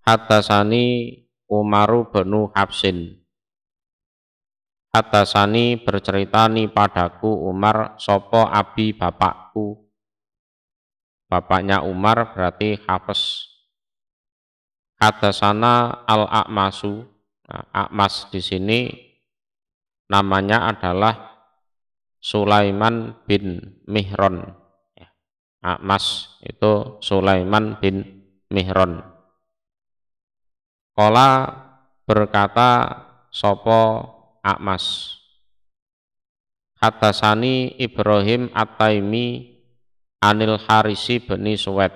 Haddatsani Umaru benu Hafsin. Haddatsani berceritani padaku Umar sopo abi bapakku. Bapaknya Umar berarti Hafs. Haddatsana al-A'masu. Nah, A'mas di sini namanya adalah Sulaiman bin Mihron. A'mas itu Sulaiman bin Mihron. Qala berkata sopo A'mas. Haddatsani Ibrahim At-Taimi anil Harisi bin Suwaid.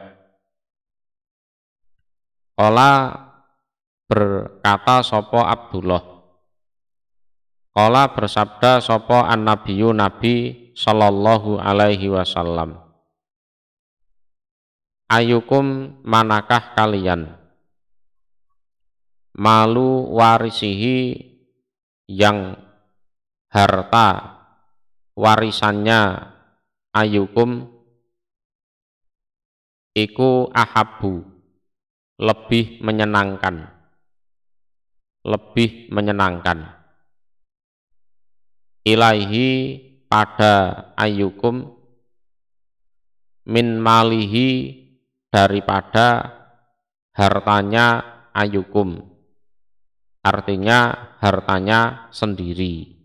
Qala berkata sopo Abdullah. Qala bersabda sopo an-nabiyyu Nabi sallallahu alaihi wasallam. Ayukum manakah kalian malu warisihi yang harta warisannya ayukum iku ahabbu lebih menyenangkan ilaihi pada ayukum min malihi daripada hartanya ayukum, artinya hartanya sendiri.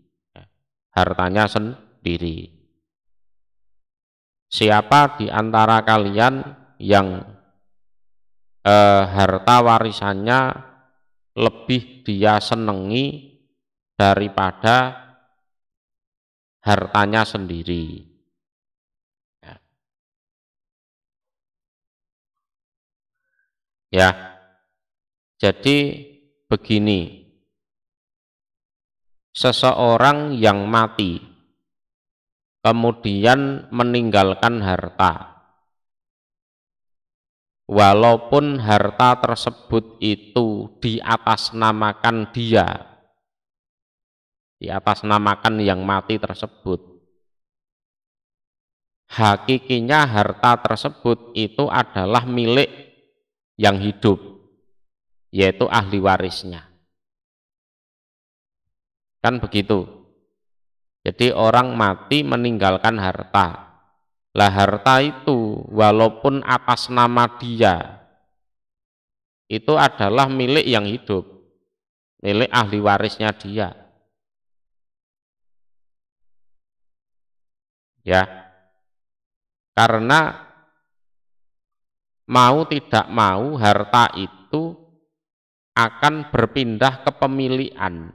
Siapa di antara kalian yang harta warisannya lebih dia senangi daripada hartanya sendiri. Ya, jadi begini, seseorang yang mati kemudian meninggalkan harta, walaupun harta tersebut itu diatasnamakan dia, diatasnamakan yang mati tersebut, hakikinya harta tersebut itu adalah milik yang hidup, yaitu ahli warisnya. Kan begitu. Jadi orang mati meninggalkan harta. Lah harta itu walaupun atas nama dia, itu adalah milik yang hidup, milik ahli warisnya dia. Ya. Karena mau tidak mau harta itu akan berpindah ke pemilikan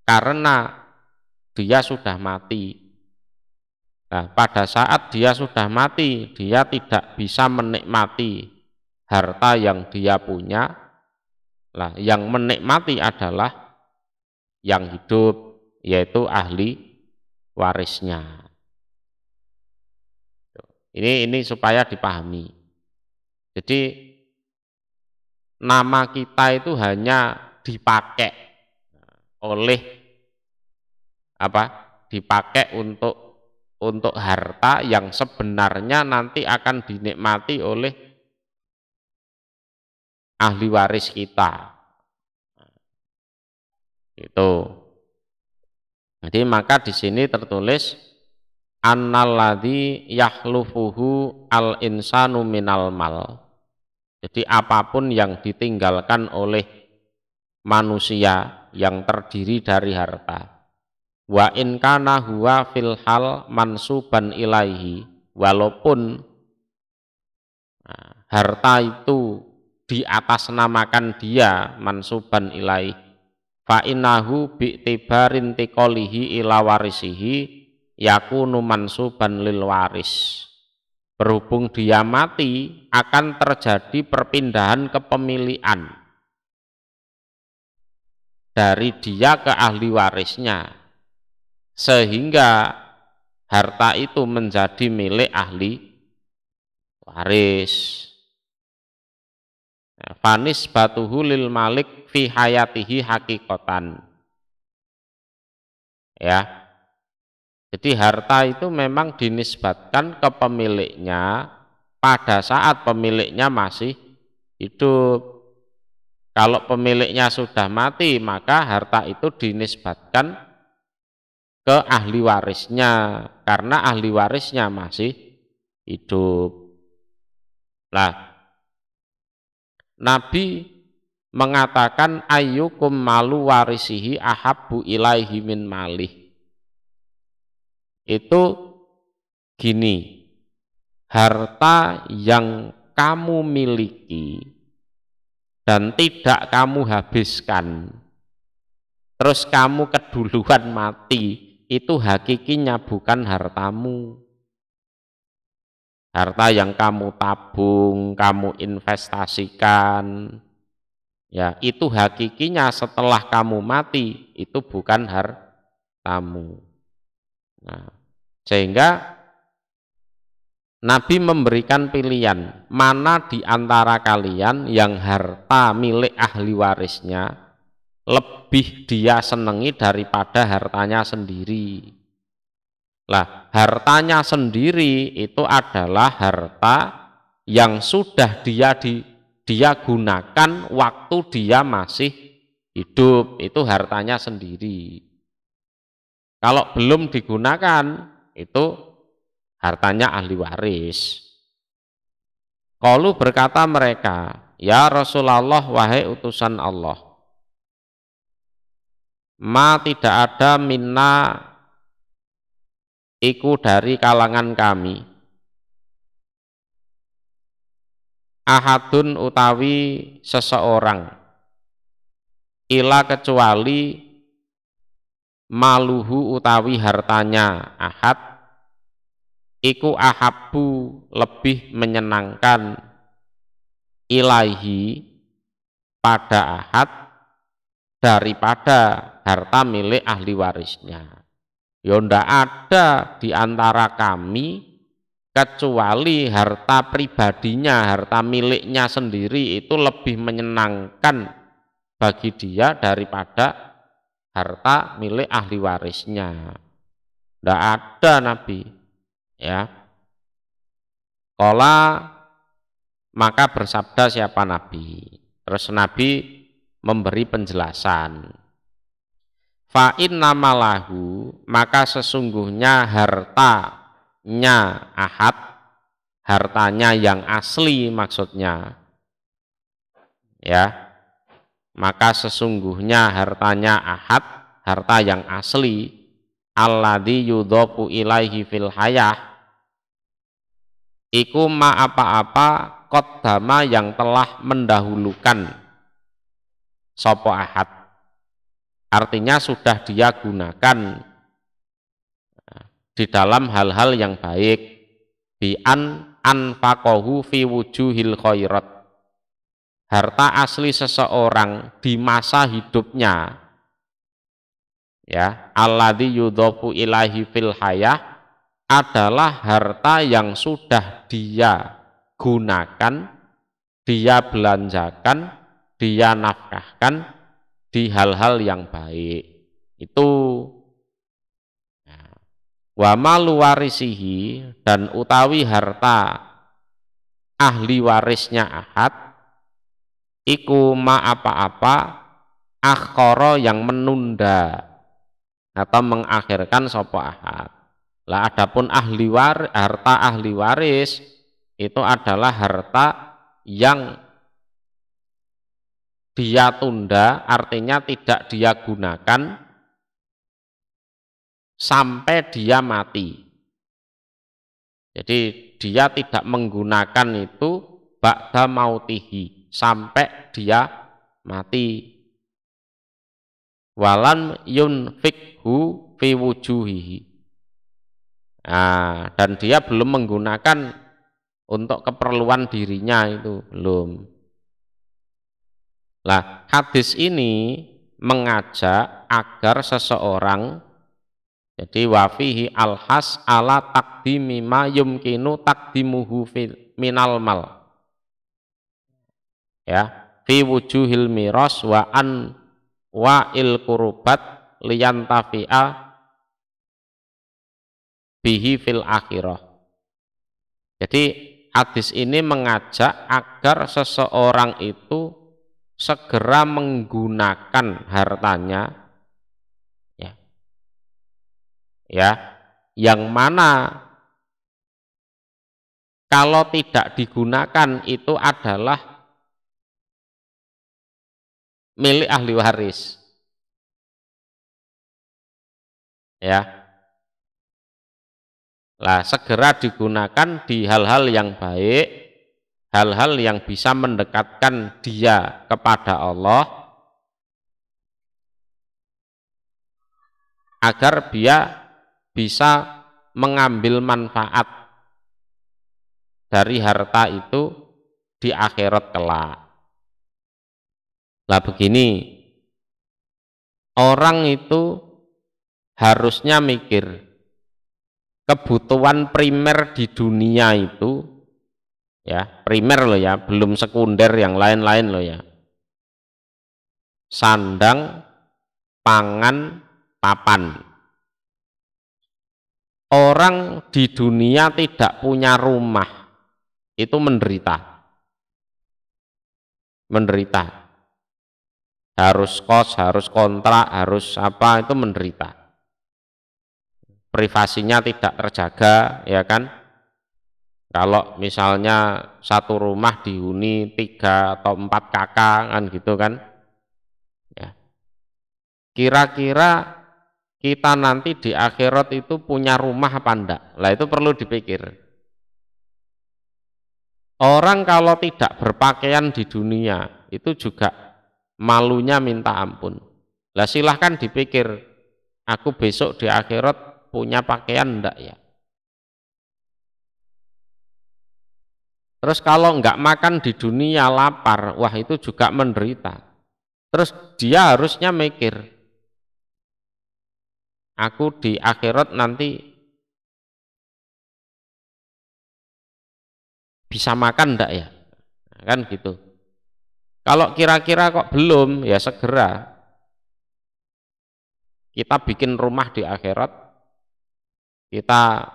karena dia sudah mati. Nah, pada saat dia sudah mati, dia tidak bisa menikmati harta yang dia punya. Nah, yang menikmati adalah yang hidup, yaitu ahli warisnya. Ini supaya dipahami. Jadi nama kita itu hanya dipakai oleh dipakai untuk harta yang sebenarnya nanti akan dinikmati oleh ahli waris kita. Itu. Jadi maka di sini tertulis annalladzi yakhlufuhu al-insanu minal mal. Jadi apapun yang ditinggalkan oleh manusia yang terdiri dari harta. Wa in kana huwa fil hal mansuban ilaihi, walaupun harta itu diatasnamakan dia mansuban ilaihi, fa innahu bi'tibarin tiqolihi ila warisihi yakunu mansuban lil waris. Berhubung dia mati, akan terjadi perpindahan kepemilikan dari dia ke ahli warisnya, sehingga harta itu menjadi milik ahli waris. Fanis batuhu lil malik fi hayatihi hakikotan. Ya. Jadi harta itu memang dinisbatkan ke pemiliknya pada saat pemiliknya masih hidup. Kalau pemiliknya sudah mati, maka harta itu dinisbatkan ke ahli warisnya, karena ahli warisnya masih hidup. Nah, Nabi mengatakan ayyukum malu warisihi ahabbu ilaihi min malih. Itu gini, harta yang kamu miliki dan tidak kamu habiskan, terus kamu keduluan mati, itu hakikinya bukan hartamu. Harta yang kamu tabung, kamu investasikan, ya itu hakikinya setelah kamu mati, itu bukan hartamu. Nah, sehingga Nabi memberikan pilihan, mana di antara kalian yang harta milik ahli warisnya lebih dia senangi daripada hartanya sendiri. Lah, hartanya sendiri itu adalah harta yang sudah dia gunakan waktu dia masih hidup, itu hartanya sendiri. Kalau belum digunakan, itu hartanya ahli waris. Qalu berkata mereka, ya Rasulullah, wahai utusan Allah, ma tidak ada minna iku dari kalangan kami, ahadun utawi seseorang, ila kecuali maluhu utawi hartanya ahad, iku ahabbu lebih menyenangkan ilaihi pada ahad daripada harta milik ahli warisnya. Ya ndak ada di antara kami kecuali harta pribadinya, harta miliknya sendiri itu lebih menyenangkan bagi dia daripada harta milik ahli warisnya. Ndak ada Nabi. Ya, qala maka bersabda siapa Nabi. Terus Nabi memberi penjelasan. Fa inna malahu, maka sesungguhnya hartanya ahad, hartanya yang asli maksudnya. Ya, maka sesungguhnya hartanya ahad, harta yang asli, alladzi yudhafu ilaihi fil hayah, iku ma apa-apa qaddama yang telah mendahulukan sopo ahad, artinya sudah dia gunakan di dalam hal-hal yang baik, bi anfaqahu fi wujuhil khairat, harta asli seseorang di masa hidupnya, ya, alladzi yudhafu ilaihi fil hayah, adalah harta yang sudah dia gunakan, dia belanjakan, dia nafkahkan di hal-hal yang baik. Itu wa malu warisihi, dan utawi harta ahli warisnya ahad, iku ma apa-apa akhara yang menunda atau mengakhirkan sopo ahad. Lah adapun harta ahli waris itu adalah harta yang dia tunda, artinya tidak dia gunakan sampai dia mati. Jadi dia tidak menggunakan itu ba'da mautihi, sampai dia mati. Walan yunfikhu fi wujuhihi. Nah, dan dia belum menggunakan untuk keperluan dirinya, itu belum. Lah, hadis ini mengajak agar seseorang, jadi wafihi alhas ala takdimi ma yumkinu takdimuhu minal mal, ya, fi wujuhil miras wa an wa il kurubat liyantafi'a bihi fil akhirah. Jadi hadis ini mengajak agar seseorang itu segera menggunakan hartanya, ya, ya, yang mana kalau tidak digunakan itu adalah milik ahli waris, ya. Lah segera digunakan di hal-hal yang baik, hal-hal yang bisa mendekatkan dia kepada Allah, agar dia bisa mengambil manfaat dari harta itu di akhirat kelak. Lah begini, orang itu harusnya mikir kebutuhan primer di dunia itu, ya primer loh ya, belum sekunder yang lain-lain loh ya. Sandang, pangan, papan. Orang di dunia tidak punya rumah itu menderita. Menderita. Harus kos, harus kontrak, harus apa, itu menderita. Privasinya tidak terjaga, ya kan? Kalau misalnya satu rumah dihuni 3 atau 4 kakak kan gitu kan, ya. Kira-kira kita nanti di akhirat itu punya rumah apa enggak? Lah itu perlu dipikir. Orang kalau tidak berpakaian di dunia itu juga malunya minta ampun. Lah silahkan dipikir, aku besok di akhirat punya pakaian enggak ya? Terus kalau enggak makan di dunia lapar, wah itu juga menderita. Terus dia harusnya mikir, aku di akhirat nanti bisa makan enggak ya? Kan gitu. Kalau kira-kira kok belum, ya segera kita bikin rumah di akhirat, kita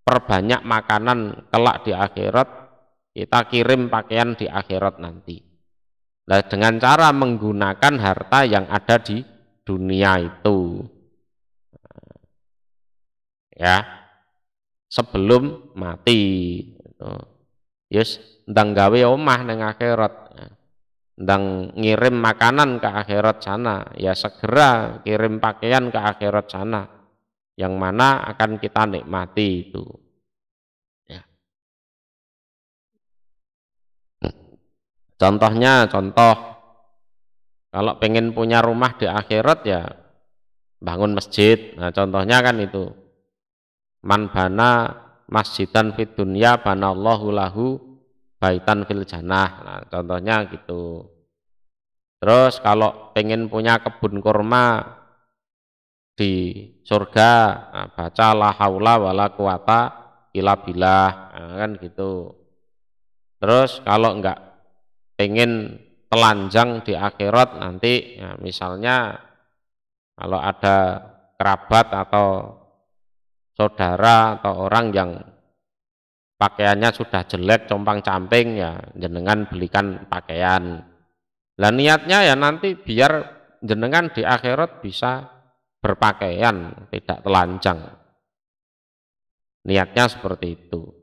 perbanyak makanan kelak di akhirat, kita kirim pakaian di akhirat nanti. Nah, dengan cara menggunakan harta yang ada di dunia itu, ya, sebelum mati. Yes, ndang gawe omah neng akhirat, ndang ngirim makanan ke akhirat sana, ya segera kirim pakaian ke akhirat sana, yang mana akan kita nikmati itu. Ya. Contohnya, kalau pengen punya rumah di akhirat ya bangun masjid. Nah, contohnya kan itu, man bana masjidan fid dunya banallahu lahu baitan fil jannah. Nah, contohnya gitu. Terus kalau pengen punya kebun kurma di surga, nah, baca la haula wala quwata illa billah, nah, kan gitu. Terus kalau enggak pengen telanjang di akhirat nanti, ya misalnya kalau ada kerabat atau saudara atau orang yang pakaiannya sudah jelek, compang-camping, ya jenengan belikan pakaian. Lah niatnya ya nanti biar jenengan di akhirat bisa berpakaian, tidak telanjang. Niatnya seperti itu.